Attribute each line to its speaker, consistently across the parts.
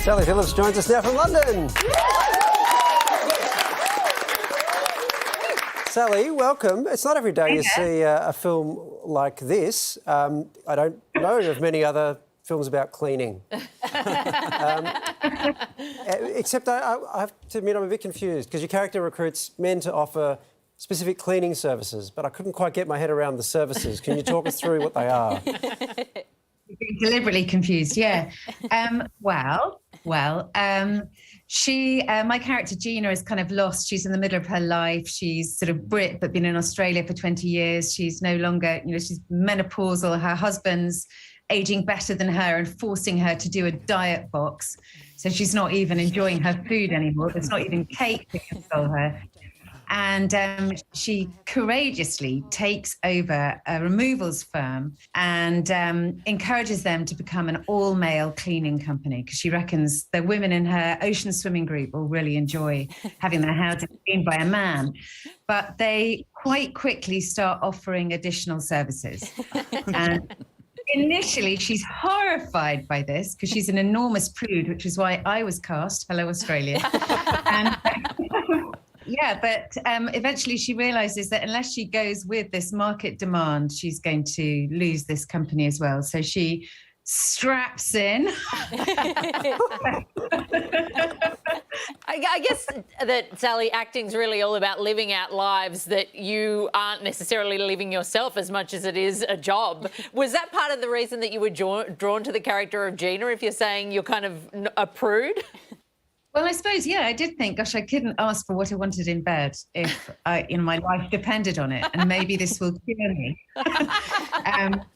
Speaker 1: Sally Phillips joins us now from London. Sally, welcome. It's not every day you see a film like this. I don't know of many other films about cleaning. Except I have to admit I'm a bit confused because your character recruits men to offer specific cleaning services, but I couldn't quite get my head around the services. Can you talk us through what they are?
Speaker 2: Deliberately confused, yeah. My character Gina is kind of lost. She's in the middle of her life. She's sort of Brit, but been in Australia for 20 years. She's no longer, she's menopausal. Her husband's aging better than her and forcing her to do a diet box. So she's not even enjoying her food anymore. There's not even cake to console her. And she courageously takes over a removals firm and encourages them to become an all-male cleaning company because she reckons the women in her ocean swimming group will really enjoy having their houses cleaned by a man. But they quite quickly start offering additional services. And initially, she's horrified by this because she's an enormous prude, which is why I was cast. Hello, Australia. And, yeah, but eventually she realises that unless she goes with this market demand, she's going to lose this company as well. So she straps in.
Speaker 3: I guess that, Sally, acting's really all about living out lives that you aren't necessarily living yourself as much as it is a job. Was that part of the reason that you were drawn to the character of Gina, if you're saying you're kind of a prude?
Speaker 2: Well, I suppose, yeah, I did think, gosh, I couldn't ask for what I wanted in bed if my life depended on it, and maybe this will cure me.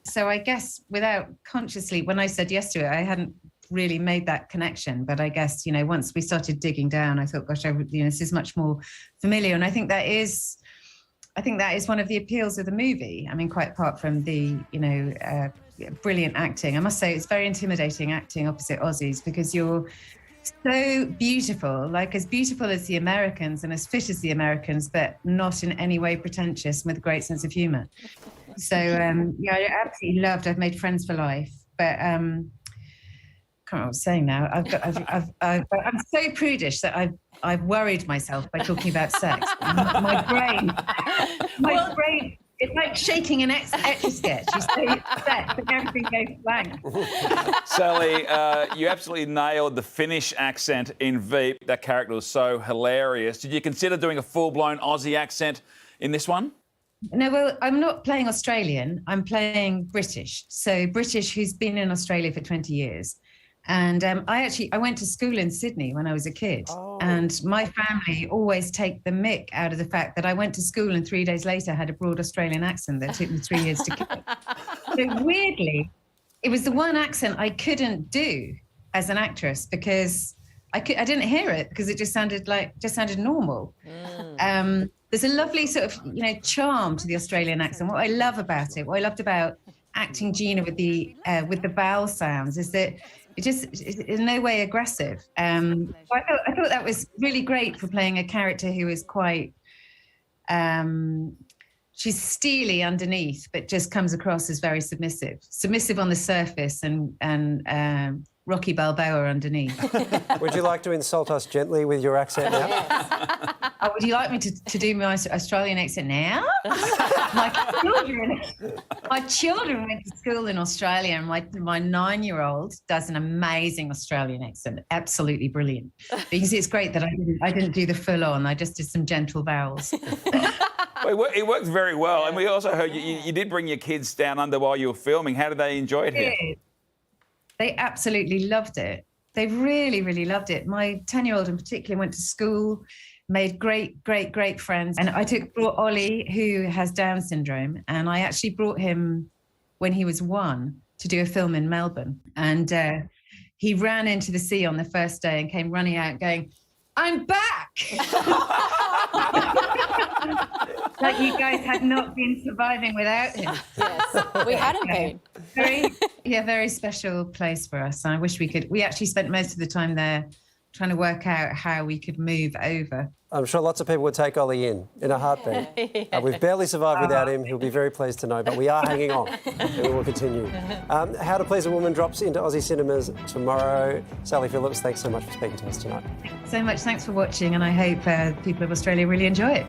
Speaker 2: So I guess without consciously, when I said yes to it, I hadn't really made that connection. But I guess, once we started digging down, I thought, gosh, this is much more familiar. And I think that is one of the appeals of the movie. I mean, quite apart from the, brilliant acting. I must say it's very intimidating acting opposite Aussies because you're so beautiful, like as beautiful as the Americans and as fit as the Americans, but not in any way pretentious and with a great sense of humour. So, I absolutely loved I've made friends for life. But I can't remember what I was saying now. I'm so prudish that I've worried myself by talking about sex. My brain. It's like shaking an Etch-a-Sketch. You say it's set, but everything goes blank.
Speaker 4: Sally, you absolutely nailed the Finnish accent in Veep. That character was so hilarious. Did you consider doing a full-blown Aussie accent in this one?
Speaker 2: No, well, I'm not playing Australian. I'm playing British. So British who's been in Australia for 20 years. And I went to school in Sydney when I was a kid. Oh. And my family always take the mick out of the fact that I went to school and 3 days later had a broad Australian accent that took me 3 years to get. So weirdly, it was the one accent I couldn't do as an actress because I didn't hear it because it just sounded normal. Mm. There's a lovely sort of charm to the Australian accent. What I loved about acting Gina with the vowel sounds is that it just is in no way aggressive. I thought that was really great for playing a character who is quite, she's steely underneath, but just comes across as very submissive. Submissive on the surface and Rocky Balboa underneath.
Speaker 1: Would you like to insult us gently with your accent now?
Speaker 2: Yes. Oh, would you like me to do my Australian accent now? My children went to school in Australia, and my 9-year-old does an amazing Australian accent, absolutely brilliant. But you can see it's great that I didn't do the full on. I just did some gentle vowels.
Speaker 4: Well, it worked very well, and we also heard you did bring your kids down under while you were filming. How did they enjoy it here?
Speaker 2: They absolutely loved it. They really, really loved it. My 10-year-old in particular went to school, made great, great, great friends. And I brought Ollie, who has Down syndrome, and I actually brought him when he was 1 to do a film in Melbourne. And he ran into the sea on the first day and came running out going, "I'm back!" Like you guys had not been surviving without him.
Speaker 3: Yes, we hadn't been.
Speaker 2: Very special place for us. I wish we actually spent most of the time there trying to work out how we could move over.
Speaker 1: I'm sure lots of people would take Ollie in a heartbeat. We've barely survived without him. He'll be very pleased to know, but we are hanging on and we will continue. How to Please a Woman drops into Aussie cinemas tomorrow. Sally Phillips, thanks so much for speaking to us tonight.
Speaker 2: So much. Thanks for watching, and I hope people of Australia really enjoy it.